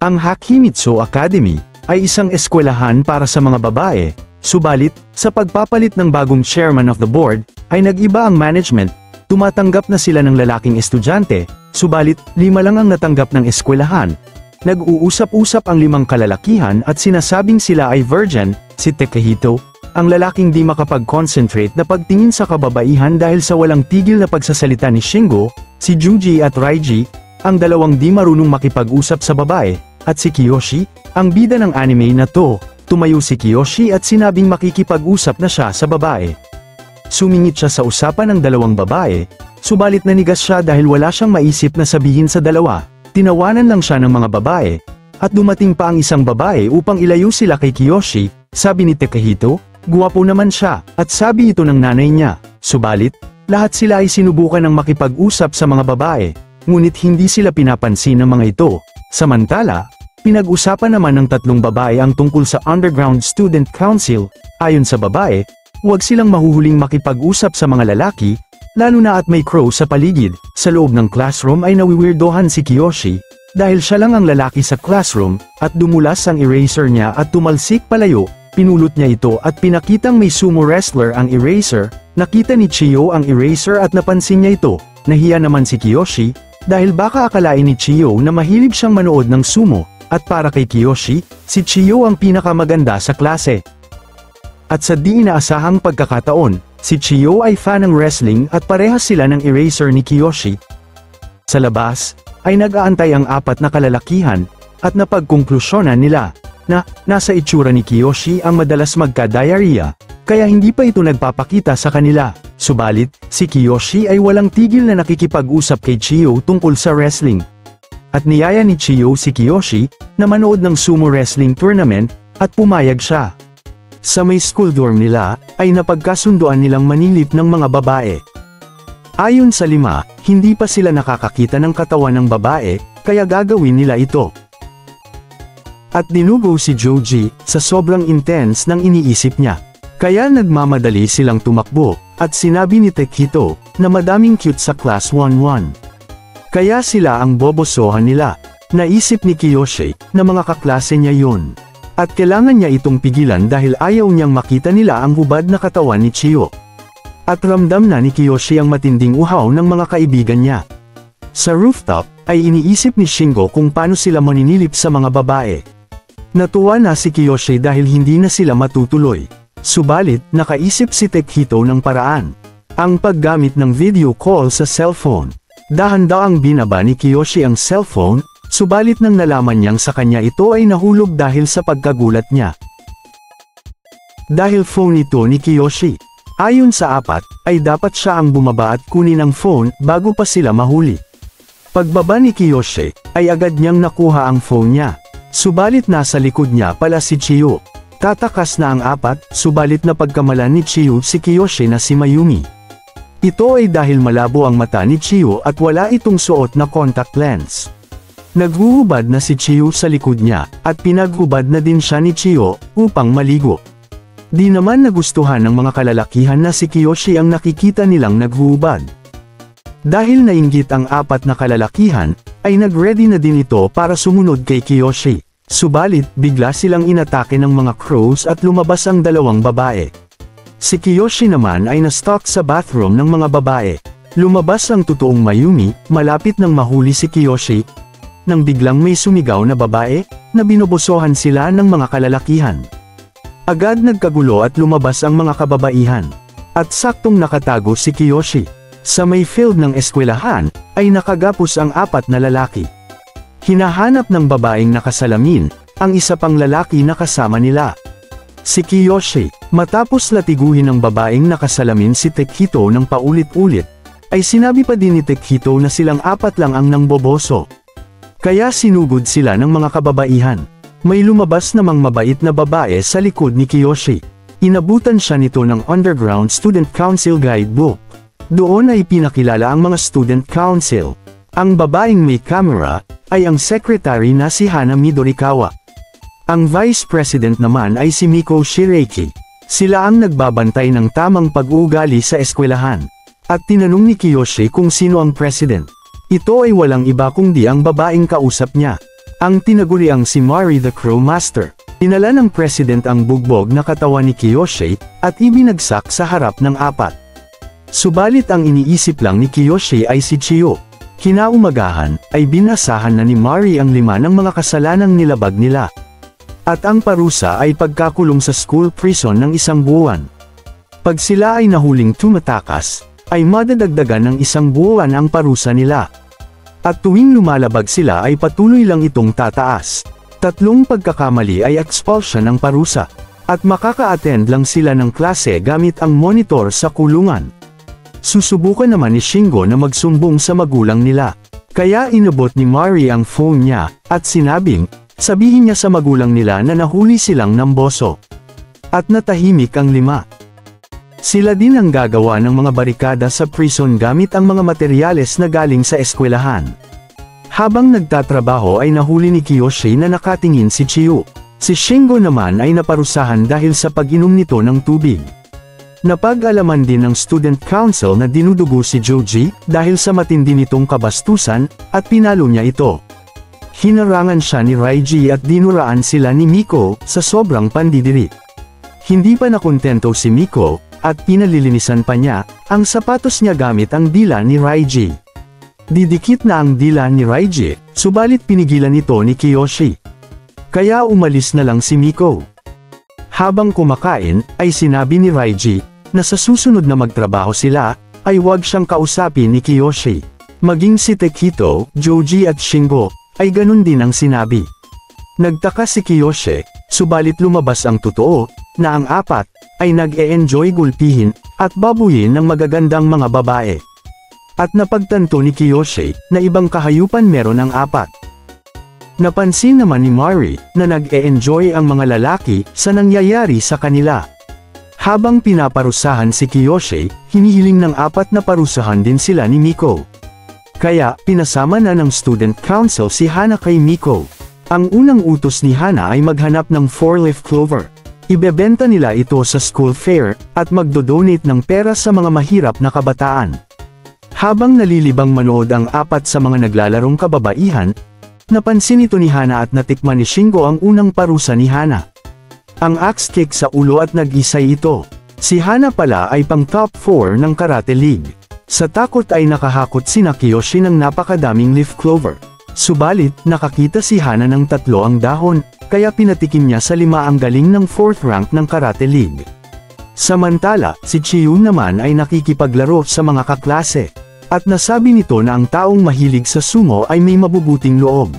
Ang Hakimitsu Academy ay isang eskwelahan para sa mga babae, subalit, sa pagpapalit ng bagong chairman of the board, ay nag-iba ang management, tumatanggap na sila ng lalaking estudyante, subalit, 5 lang ang natanggap ng eskwelahan. Nag-uusap-usap ang 5 kalalakihan at sinasabing sila ay virgin, si Takehito, ang lalaking di makapag-concentrate na pagtingin sa kababaihan dahil sa walang tigil na pagsasalita ni Shingo, si Juji at Raiji, ang dalawang di marunong makipag-usap sa babae, at si Kiyoshi, ang bida ng anime na to. Tumayo si Kiyoshi at sinabing makikipag-usap na siya sa babae. Sumingit siya sa usapan ng dalawang babae, subalit nanigas siya dahil wala siyang maisip na sabihin sa dalawa. Tinawanan lang siya ng mga babae, at dumating pa ang isang babae upang ilayo sila kay Kiyoshi. Sabi ni Takehito, guwapo naman siya, at sabi ito ng nanay niya. Subalit, lahat sila ay sinubukan ng makipag-usap sa mga babae, ngunit hindi sila pinapansin ng mga ito. Samantala, pinag-usapan naman ng 3 babae ang tungkol sa Underground Student Council. Ayon sa babae, huwag silang mahuhuling makipag-usap sa mga lalaki, lalo na at may crow sa paligid. Sa loob ng classroom ay nawiwirdohan si Kiyoshi, dahil siya lang ang lalaki sa classroom, at dumulas ang eraser niya at tumalsik palayo. Pinulot niya ito at pinakitang may sumo wrestler ang eraser. Nakita ni Chiyo ang eraser at napansin niya ito. Nahiya naman si Kiyoshi, dahil baka akalain ni Chiyo na mahilig siyang manood ng sumo, at para kay Kiyoshi, si Chiyo ang pinakamaganda sa klase. At sa di inaasahang pagkakataon, si Chiyo ay fan ng wrestling at parehas sila ng eraser ni Kiyoshi. Sa labas, ay nag-aantay ang 4 na kalalakihan, at napagkonklusyonan nila, na nasa itsura ni Kiyoshi ang madalas magka-diarrhea, kaya hindi pa ito nagpapakita sa kanila. Subalit, si Kiyoshi ay walang tigil na nakikipag-usap kay Chiyo tungkol sa wrestling. At niyaya ni Chiyo si Kiyoshi, na manood ng sumo wrestling tournament, at pumayag siya. Sa may school dorm nila, ay napagkasunduan nilang manilip ng mga babae. Ayon sa 5, hindi pa sila nakakakita ng katawan ng babae, kaya gagawin nila ito. At dinugo si Joji, sa sobrang intense ng iniisip niya. Kaya nagmamadali silang tumakbo, at sinabi ni Takehito, na madaming cute sa class 11. Kaya sila ang bobosohan nila. Naisip ni Kiyoshi, na mga kaklase niya yun. At kailangan niya itong pigilan dahil ayaw niyang makita nila ang hubad na katawan ni Chiyo. At ramdam na ni Kiyoshi ang matinding uhaw ng mga kaibigan niya. Sa rooftop, ay iniisip ni Shingo kung paano sila maninilip sa mga babae. Natuwa na si Kiyoshi dahil hindi na sila matutuloy. Subalit, nakaisip si Takehito ng paraan. Ang paggamit ng video call sa cellphone. Dahan-daang binaba ni Kiyoshi ang cellphone, subalit nang nalaman niyang sa kanya ito ay nahulog dahil sa pagkagulat niya. Dahil phone ito ni Kiyoshi. Ayon sa 4, ay dapat siya ang bumaba at kunin ang phone bago pa sila mahuli. Pagbaba ni Kiyoshi, ay agad niyang nakuha ang phone niya. Subalit nasa likod niya pala si Chiyo. Tatakas na ang 4, subalit na pagkamalan ni Chiyo si Kiyoshi na si Mayumi. Ito ay dahil malabo ang mata ni Chiyo at wala itong suot na contact lens. Naghuhubad na si Chiyo sa likod niya, at pinaghubad na din siya ni Chiyo, upang maligo. Di naman nagustuhan ng mga kalalakihan na si Kiyoshi ang nakikita nilang naghuhubad. Dahil nainggit ang 4 na kalalakihan, ay nag-ready na din ito para sumunod kay Kiyoshi. Subalit, bigla silang inatake ng mga crows at lumabas ang 2 babae. Si Kiyoshi naman ay na-stalk sa bathroom ng mga babae. Lumabas ang totoong Mayumi, malapit nang mahuli si Kiyoshi. Nang biglang may sumigaw na babae, na binobosohan sila ng mga kalalakihan. Agad nagkagulo at lumabas ang mga kababaihan. At saktong nakatago si Kiyoshi. Sa may field ng eskwelahan, ay nakagapos ang 4 na lalaki. Hinahanap ng babaeng nakasalamin, ang isa pang lalaki na kasama nila. Si Kiyoshi, matapos latiguhin ng babaeng nakasalamin si Takehito ng paulit-ulit, ay sinabi pa din ni Takehito na silang 4 lang ang nangboboso. Kaya sinugod sila ng mga kababaihan. May lumabas namang mabait na babae sa likod ni Kiyoshi. Inabutan siya nito ng Underground Student Council Guidebook. Doon ay pinakilala ang mga Student Council. Ang babaeng may camera, ay ang secretary na si Hana Midorikawa. Ang vice president naman ay si Miko Shireki. Sila ang nagbabantay ng tamang pag-uugali sa eskwelahan. At tinanong ni Kiyoshi kung sino ang president. Ito ay walang iba kundi ang babaeng kausap niya. Ang tinaguriang si Mari the Crow Master. Dinala ng president ang bugbog na katawan ni Kiyoshi, at ibinagsak sa harap ng apat. Subalit ang iniisip lang ni Kiyoshi ay si Chiyo. Kinaumagahan, ay binasahan na ni Mari ang 5 ng mga kasalanang nilabag nila. At ang parusa ay pagkakulong sa school prison ng 1 buwan. Pag sila ay nahuling tumatakas, ay madadagdagan ng 1 buwan ang parusa nila. At tuwing lumalabag sila ay patuloy lang itong tataas. 3 pagkakamali ay expulsion ng parusa. At makaka-attend lang sila ng klase gamit ang monitor sa kulungan. Susubukan naman ni Shingo na magsumbong sa magulang nila. Kaya inabot ni Mari ang phone niya, at sinabing, sabihin niya sa magulang nila na nahuli silang ng boso. At natahimik ang 5. Sila din ang gagawa ng mga barikada sa prison gamit ang mga materyales na galing sa eskwelahan. Habang nagtatrabaho ay nahuli ni Kiyoshi na nakatingin si Chiyo. Si Shingo naman ay naparusahan dahil sa pag-inom nito ng tubig. Napag-alaman din ng student council na dinudugo si Joji dahil sa matindi nitong kabastusan, at pinalo niya ito. Hinarangan siya ni Raiji at dinuraan sila ni Miko sa sobrang pandidiri. Hindi pa nakontento si Miko, at pinalilinisan pa niya ang sapatos niya gamit ang dila ni Raiji. Didikit na ang dila ni Raiji, subalit pinigilan ito ni Kiyoshi. Kaya umalis na lang si Miko. Habang kumakain, ay sinabi ni Raiji na sa susunod na magtrabaho sila, ay huwag siyang kausapin ni Kiyoshi. Maging si Tekito, Joji at Shingo, ay ganun din ang sinabi. Nagtaka si Kiyoshi, subalit lumabas ang totoo, na ang apat, ay nag-e-enjoy gulpihin, at babuyin ng magagandang mga babae. At napagtanto ni Kiyoshi, na ibang kahayupan meron ang apat. Napansin naman ni Mari, na nag-e-enjoy ang mga lalaki, sa nangyayari sa kanila. Habang pinaparusahan si Kiyoshi, hinihiling ng apat na parusahan din sila ni Miko. Kaya, pinasama na ng student council si Hana kay Miko. Ang unang utos ni Hana ay maghanap ng 4-leaf clover. Ibebenta nila ito sa school fair, at magdodonate ng pera sa mga mahirap na kabataan. Habang nalilibang manood ang apat sa mga naglalarong kababaihan, napansin ito ni Hana at natikman ni Shingo ang unang parusa ni Hana. Ang axe kick sa ulo at nag-isay ito. Si Hana pala ay pang top 4 ng Karate League. Sa takot ay nakahakot sina Kiyoshi ng napakadaming leaf clover. Subalit, nakakita si Hana ng 3 ang dahon, kaya pinatikim niya sa 5 ang galing ng 4th rank ng Karate League. Samantala, si Chiyo naman ay nakikipaglaro sa mga kaklase. At nasabi nito na ang taong mahilig sa sumo ay may mabubuting loob.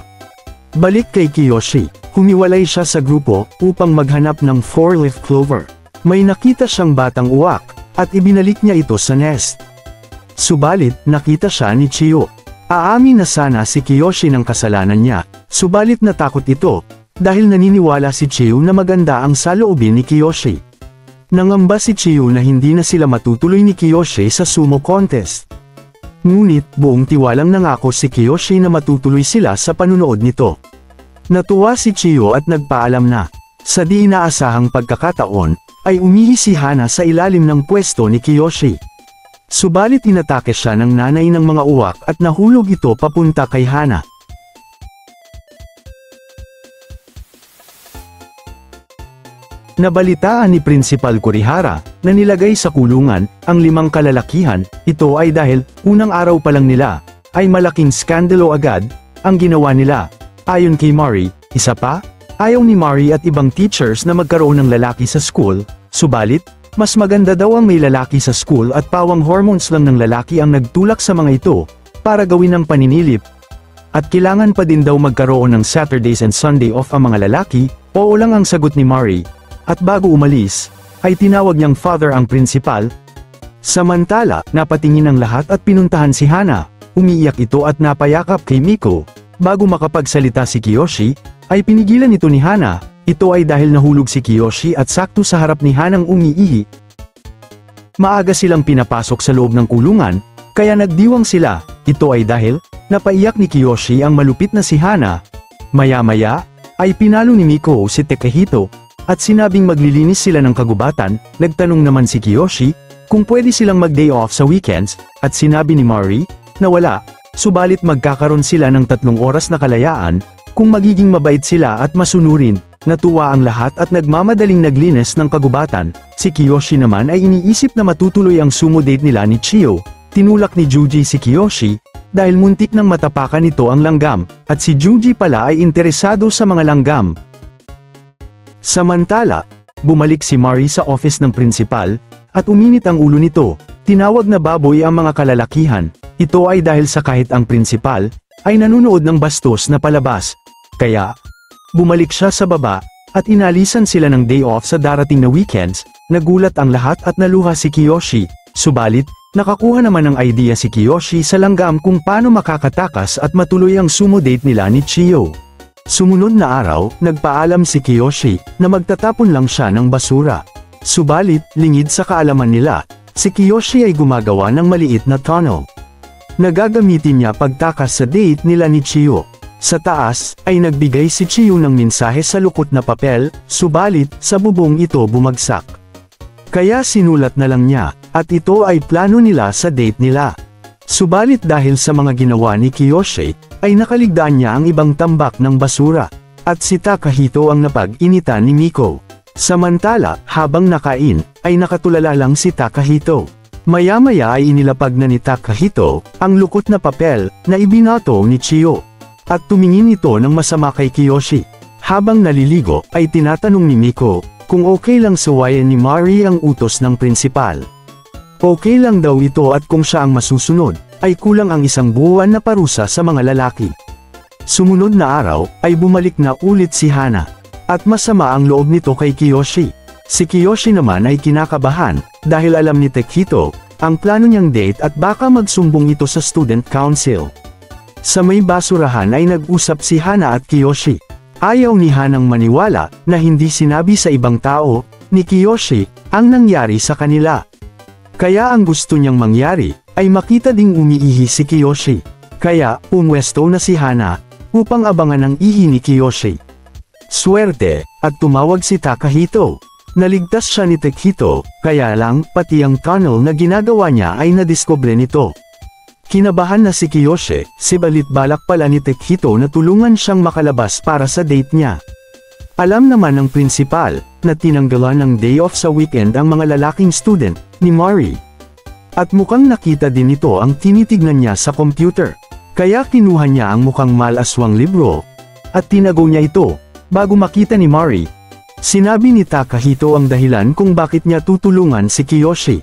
Balik kay Kiyoshi, humiwalay siya sa grupo upang maghanap ng 4-leaf clover. May nakita siyang batang uwak, at ibinalik niya ito sa nest. Subalit, nakita siya ni Chiyo. Aamin na sana si Kiyoshi ng kasalanan niya, subalit natakot ito, dahil naniniwala si Chiyo na maganda ang saloobin ni Kiyoshi. Nangamba si Chiyo na hindi na sila matutuloy ni Kiyoshi sa sumo contest. Ngunit, buong tiwalang nangako si Kiyoshi na matutuloy sila sa panunood nito. Natuwa si Chiyo at nagpaalam na, sa di inaasahang pagkakataon, ay umihi si Hana sa ilalim ng pwesto ni Kiyoshi. Subalit inatake siya ng nanay ng mga uwak at nahulog ito papunta kay Hana. Nabalitaan ni Principal Kurihara na nilagay sa kulungan ang 5 kalalakihan. Ito ay dahil unang araw pa lang nila ay malaking skandalo agad ang ginawa nila. Ayon kay Mari, isa pa, ayaw ni Mari at ibang teachers na magkaroon ng lalaki sa school, subalit, mas maganda daw ang may lalaki sa school at pawang hormones lang ng lalaki ang nagtulak sa mga ito para gawin ng paninilip. At kailangan pa din daw magkaroon ng Saturdays and Sunday off ang mga lalaki. Oo lang ang sagot ni Mari. At bago umalis, ay tinawag niyang father ang principal. Samantala, napatingin ang lahat at pinuntahan si Hana. Umiiyak ito at napayakap kay Miko. Bago makapagsalita si Kiyoshi, ay pinigilan ito ni Hana. Ito ay dahil nahulog si Kiyoshi at sakto sa harap ni Hanang umiihi. Maaga silang pinapasok sa loob ng kulungan, kaya nagdiwang sila. Ito ay dahil, napaiyak ni Kiyoshi ang malupit na si Hana. Maya-maya, ay pinalo ni Miko si Takehito, at sinabing maglilinis sila ng kagubatan. Nagtanong naman si Kiyoshi, kung pwede silang mag-day off sa weekends, at sinabi ni Mari, na wala, subalit magkakaroon sila ng 3 oras na kalayaan, kung magiging mabait sila at masunurin. Natuwa ang lahat at nagmamadaling naglinis ng kagubatan. Si Kiyoshi naman ay iniisip na matutuloy ang sumo date nila ni Chiyo. Tinulak ni Juji si Kiyoshi, dahil muntik nang matapakan nito ang langgam, at si Juji pala ay interesado sa mga langgam. Samantala, bumalik si Mari sa office ng prinsipal, at uminit ang ulo nito. Tinawag na baboy ang mga kalalakihan. Ito ay dahil sa kahit ang prinsipal ay nanunood ng bastos na palabas. Kaya, bumalik siya sa baba, at inalisan sila ng day off sa darating na weekends. Nagulat ang lahat at naluha si Kiyoshi. Subalit, nakakuha naman ng idea si Kiyoshi sa langgam kung paano makakatakas at matuloy ang sumo date nila ni Chiyo. Sumunod na araw, nagpaalam si Kiyoshi na magtatapon lang siya ng basura. Subalit, lingid sa kaalaman nila, si Kiyoshi ay gumagawa ng maliit na tunnel. Nagagamitin niya pagtakas sa date nila ni Chiyo. Sa taas, ay nagbigay si Chiyo ng mensahe sa lukot na papel, subalit, sa bubong ito bumagsak. Kaya sinulat na lang niya, at ito ay plano nila sa date nila. Subalit dahil sa mga ginawa ni Kiyoshi, ay nakaligtaan niya ang ibang tambak ng basura, at si Takahito ang napag-initan ni Miko. Samantala, habang nakain, ay nakatulala lang si Takahito. Maya-maya ay inilapag na ni Takahito, ang lukot na papel, na ibinato ni Chiyo. At tumingin ito ng masama kay Kiyoshi. Habang naliligo, ay tinatanong ni Miko, kung okay lang suwayan ni Mari ang utos ng prinsipal. Okay lang daw ito at kung siya ang masusunod, ay kulang ang isang buwan na parusa sa mga lalaki. Sumunod na araw, ay bumalik na ulit si Hana. At masama ang loob nito kay Kiyoshi. Si Kiyoshi naman ay kinakabahan, dahil alam ni Takahito, ang plano niyang date at baka magsumbong ito sa student council. Sa may basurahan ay nag-usap si Hana at Kiyoshi. Ayaw ni Hanang maniwala, na hindi sinabi sa ibang tao, ni Kiyoshi, ang nangyari sa kanila. Kaya ang gusto niyang mangyari, ay makita ding umiihi si Kiyoshi. Kaya, pumwesto na si Hana, upang abangan ang ihi ni Kiyoshi. Swerte, at tumawag si Takahito. Naligtas siya ni Takahito, kaya lang, pati ang tunnel na ginagawa niya ay nadiskubre nito. Kinabahan na si Kiyoshi, sibalit balak pala ni Takahito na tulungan siyang makalabas para sa date niya. Alam naman ng prinsipal, na tinanggalan ng day off sa weekend ang mga lalaking student, ni Mari. At mukhang nakita din ito ang tinitignan niya sa computer. Kaya kinuha niya ang mukhang malaswang libro, at tinago niya ito, bago makita ni Mari. Sinabi ni Takahito ang dahilan kung bakit niya tutulungan si Kiyoshi.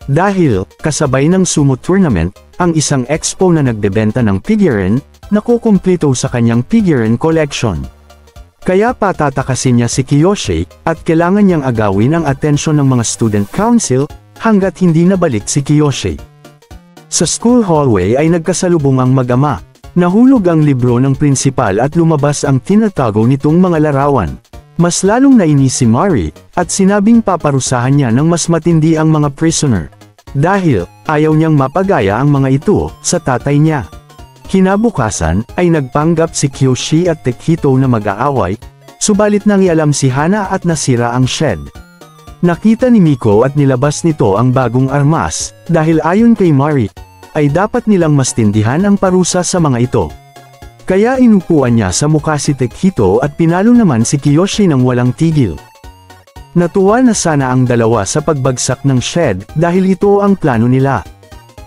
Dahil, kasabay ng sumo tournament, ang isang expo na nagbebenta ng figurine, na kukumpleto sa kanyang figurine collection. Kaya patatakasin niya si Kiyoshi, at kailangan niyang agawin ang atensyon ng mga student council, hanggat hindi nabalik si Kiyoshi. Sa school hallway ay nagkasalubong ang mag-ama. Nahulog ang libro ng prinsipal at lumabas ang tinatago nitong mga larawan. Mas lalong nainis si Mari, at sinabing paparusahan niya ng mas matindi ang mga prisoner. Dahil, ayaw niyang mapagaya ang mga ito, sa tatay niya. Kinabukasan, ay nagpanggap si Kiyoshi at Takahito na mag-aaway, subalit nangialam si Hana at nasira ang shed. Nakita ni Miko at nilabas nito ang bagong armas, dahil ayon kay Mari, ay dapat nilang mas tindihan ang parusa sa mga ito. Kaya inupuan niya sa mukha si Takahito at pinalo naman si Kiyoshi ng walang tigil. Natuwa na sana ang dalawa sa pagbagsak ng shed, dahil ito ang plano nila.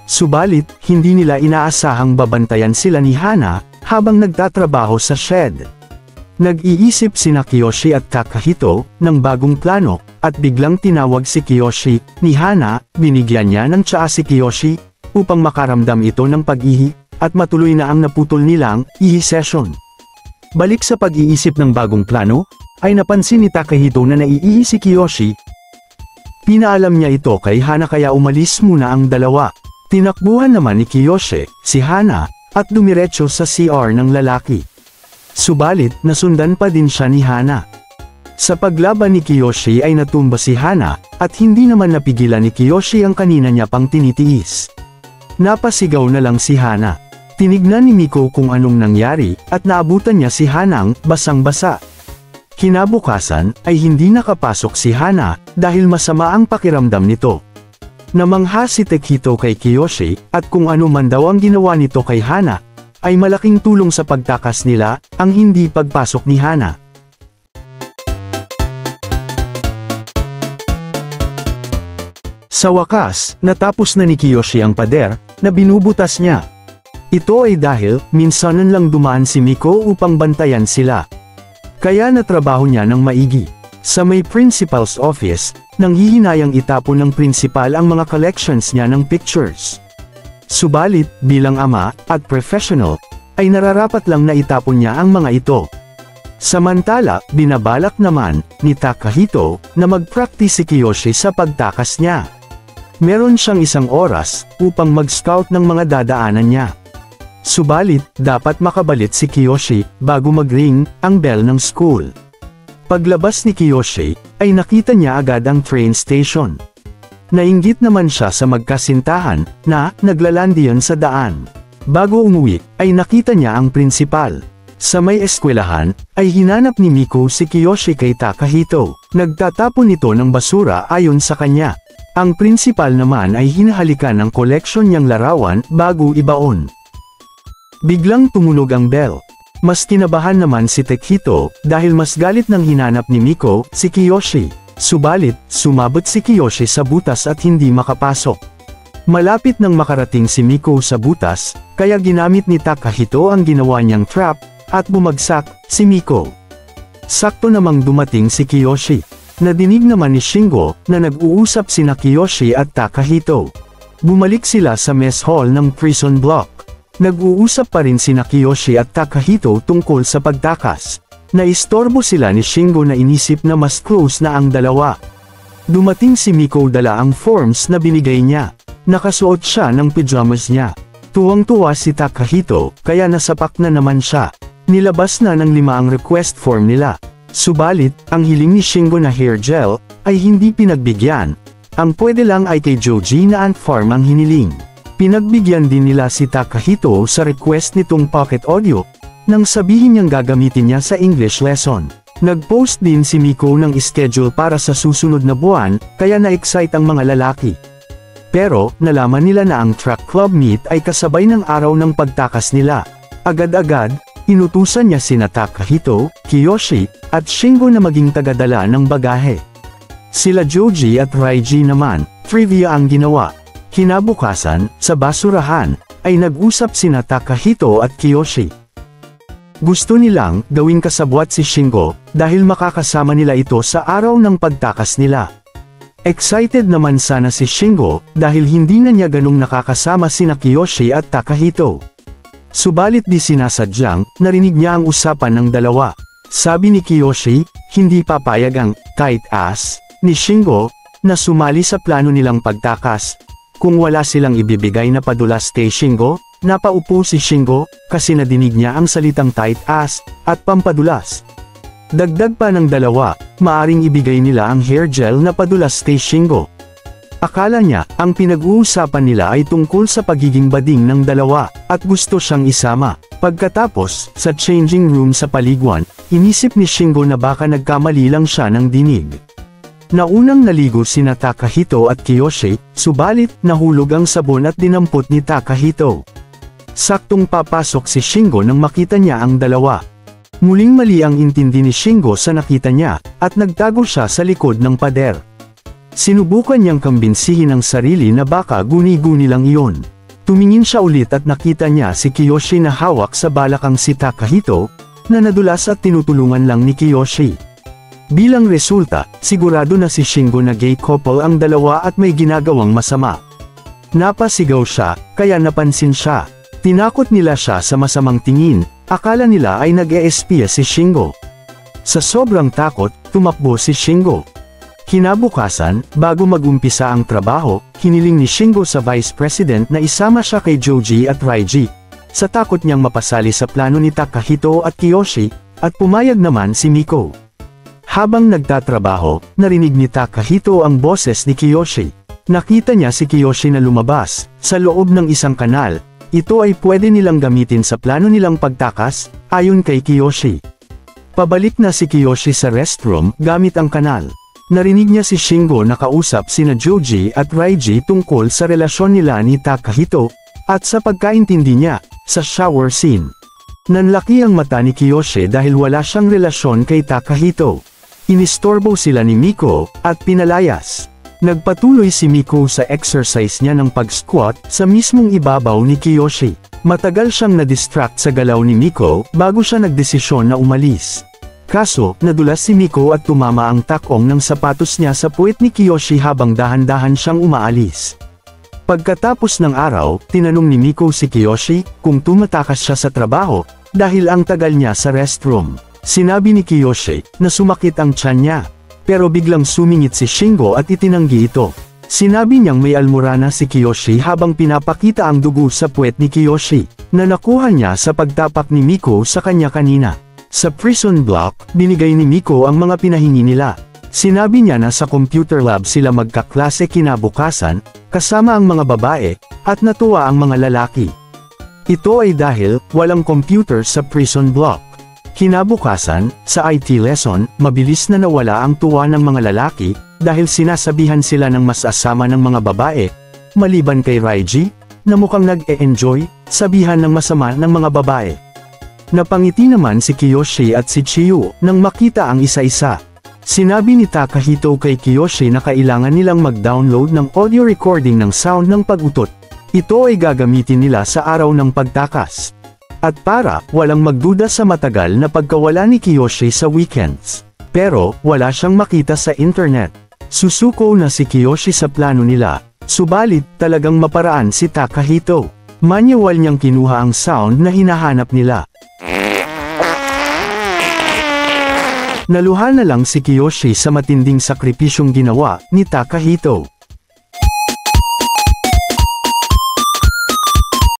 Subalit, hindi nila inaasahang babantayan sila ni Hana, habang nagtatrabaho sa shed. Nag-iisip sina Kiyoshi at Takahito, ng bagong plano, at biglang tinawag si Kiyoshi, ni Hana, binigyan niya ng tsaa si Kiyoshi, upang makaramdam ito ng pag-ihi, at matuloy na ang naputol nilang, ihi session. Balik sa pag-iisip ng bagong plano, ay napansin ni Takahito na naiihi si Kiyoshi. Pinaalam niya ito kay Hana kaya umalis muna ang dalawa. Tinakbuhan naman ni Kiyoshi, si Hana, at dumiretso sa CR ng lalaki. Subalit, nasundan pa din siya ni Hana. Sa paglaban ni Kiyoshi ay natumba si Hana, at hindi naman napigilan ni Kiyoshi ang kanina niya pang tinitiis. Napasigaw na lang si Hana. Tinignan ni Miko kung anong nangyari, at naabutan niya si Hanang, basang-basa. Kinabukasan, ay hindi nakapasok si Hana, dahil masama ang pakiramdam nito. Namangha si Takahito kay Kiyoshi, at kung ano man daw ang ginawa nito kay Hana, ay malaking tulong sa pagtakas nila, ang hindi pagpasok ni Hana. Sa wakas, natapos na ni Kiyoshi ang pader, na binubutas niya. Ito ay dahil, minsanan lang dumaan si Miko upang bantayan sila. Kaya natrabaho niya ng maigi. Sa may principal's office, nanghihinayang itapon ng principal ang mga collections niya ng pictures. Subalit, bilang ama, at professional, ay nararapat lang na itapon niya ang mga ito. Samantala, binabalak naman, ni Takahito, na mag-practice si Kiyoshi sa pagtakas niya. Meron siyang 1 oras, upang mag-scout ng mga dadaanan niya. Subalit, dapat makabalit si Kiyoshi, bago mag-ring, ang bell ng school. Paglabas ni Kiyoshi, ay nakita niya agad ang train station. Nainggit naman siya sa magkasintahan, na naglalandian sa daan. Bago umuwi, ay nakita niya ang prinsipal. Sa may eskwelahan, ay hinanap ni Miko si Kiyoshi kay Takahito. Nagtatapon ito ng basura ayon sa kanya. Ang prinsipal naman ay hinahalikan ng koleksyon niyang larawan bago ibaon. Biglang tumunog ang bell. Mas kinabahan naman si Takahito dahil mas galit nang hinanap ni Miko si Kiyoshi. Subalit, sumabot si Kiyoshi sa butas at hindi makapasok. Malapit nang makarating si Miko sa butas, kaya ginamit ni Takahito ang ginawa niyang trap, at bumagsak si Miko. Sakto namang dumating si Kiyoshi. Nadinig naman ni Shingo na nag-uusap sina Kiyoshi at Takahito. Bumalik sila sa mess hall ng prison block. Nag-uusap pa rin sina Kiyoshi at Takahito tungkol sa pagtakas. Naistorbo sila ni Shingo na inisip na mas close na ang dalawa. Dumating si Miko dala ang forms na binigay niya. Nakasuot siya ng pajamas niya. Tuwang-tuwa si Takahito, kaya nasapak na naman siya. Nilabas na ng 5 ang request form nila. Subalit, ang hiling ni Shingo na hair gel, ay hindi pinagbigyan. Ang pwede lang ay kay Joji na ant farm ang hiniling. Pinagbigyan din nila si Takahito sa request nitong pocket audio, nang sabihin niyang gagamitin niya sa English lesson. Nag-post din si Miko ng schedule para sa susunod na buwan, kaya na-excite ang mga lalaki. Pero, nalaman nila na ang track club meet ay kasabay ng araw ng pagtakas nila. Agad-agad, inutusan niya sina Takahito, Kiyoshi, at Shingo na maging tagadala ng bagahe. Sila Joji at Raiji naman, trivia ang ginawa. Kinabukasan, sa basurahan, ay nag-usap sina Takahito at Kiyoshi. Gusto nilang gawing kasabwat si Shingo, dahil makakasama nila ito sa araw ng pagtakas nila. Excited naman sana si Shingo, dahil hindi na niya ganong nakakasama sina Kiyoshi at Takahito. Subalit di sinasadyang, narinig niya ang usapan ng dalawa. Sabi ni Kiyoshi, hindi papayag ang tight ass ni Shingo na sumali sa plano nilang pagtakas. Kung wala silang ibibigay na padulas kay Shingo, napaupo si Shingo kasi nadinig niya ang salitang tight ass at pampadulas. Dagdag pa ng dalawa, maaring ibigay nila ang hair gel na padulas kay Shingo. Akala niya, ang pinag-uusapan nila ay tungkol sa pagiging bading ng dalawa, at gusto siyang isama. Pagkatapos, sa changing room sa paliguan, inisip ni Shingo na baka nagkamali lang siya ng dinig. Naunang naligo sina Takahito at Kiyoshi, subalit, nahulog ang sabon at dinampot ni Takahito. Saktong papasok si Shingo nang makita niya ang dalawa. Muling mali ang intindi ni Shingo sa nakita niya, at nagtago siya sa likod ng pader. Sinubukan niyang kambinsihin ang sarili na baka guni-guni lang iyon. Tumingin siya ulit at nakita niya si Kiyoshi na hawak sa balakang si Takahito, na nadulas at tinutulungan lang ni Kiyoshi. Bilang resulta, sigurado na si Shingo na gay couple ang dalawa at may ginagawang masama. Napasigaw siya, kaya napansin siya. Tinakot nila siya sa masamang tingin, akala nila ay nag-e-espiya si Shingo. Sa sobrang takot, tumakbo si Shingo. Kinabukasan, bago mag-umpisa ang trabaho, hiniling ni Shingo sa Vice President na isama siya kay Joji at Raiji. Sa takot niyang mapasali sa plano ni Takahito at Kiyoshi, at pumayag naman si Miko. Habang nagtatrabaho, narinig ni Takahito ang boses ni Kiyoshi. Nakita niya si Kiyoshi na lumabas, sa loob ng isang kanal. Ito ay pwede nilang gamitin sa plano nilang pagtakas, ayon kay Kiyoshi. Pabalik na si Kiyoshi sa restroom, gamit ang kanal. Narinig niya si Shingo na kausap sina Joji at Raiji tungkol sa relasyon nila ni Takahito, at sa pagkaintindi niya, sa shower scene. Nanlaki ang mata ni Kiyoshi dahil wala siyang relasyon kay Takahito. Inistorbo sila ni Miko, at pinalayas. Nagpatuloy si Miko sa exercise niya ng pag-squat sa mismong ibabaw ni Kiyoshi. Matagal siyang na-distract sa galaw ni Miko bago siya nagdesisyon na umalis. Kaso, nadulas si Miko at tumama ang takong ng sapatos niya sa puwet ni Kiyoshi habang dahan-dahan siyang umaalis. Pagkatapos ng araw, tinanong ni Miko si Kiyoshi kung tumatakas siya sa trabaho dahil ang tagal niya sa restroom. Sinabi ni Kiyoshi na sumakit ang tiyan niya, pero biglang sumingit si Shingo at itinanggi ito. Sinabi niyang may almorana si Kiyoshi habang pinapakita ang dugo sa puwet ni Kiyoshi na nakuha niya sa pagtapak ni Miko sa kanya kanina. Sa prison block, binigay ni Miko ang mga pinahingi nila. Sinabi niya na sa computer lab sila magkaklase kinabukasan, kasama ang mga babae, at natuwa ang mga lalaki. Ito ay dahil, walang computer sa prison block. Kinabukasan, sa IT lesson, mabilis na nawala ang tuwa ng mga lalaki, dahil sinasabihan sila ng mas asama ng mga babae, maliban kay Raiji, na mukhang nag-e-enjoy, sabihan ng masama ng mga babae. Napangiti naman si Kiyoshi at si Chiyu, nang makita ang isa-isa. Sinabi ni Takahito kay Kiyoshi na kailangan nilang mag-download ng audio recording ng sound ng pag-utot. Ito ay gagamitin nila sa araw ng pagtakas. At para, walang magduda sa matagal na pagkawala ni Kiyoshi sa weekends. Pero, wala siyang makita sa internet. Susuko na si Kiyoshi sa plano nila, subalit talagang maparaan si Takahito. Manual niyang kinuha ang sound na hinahanap nila. Naluha na lang si Kiyoshi sa matinding sakripisyong ginawa ni Takahito.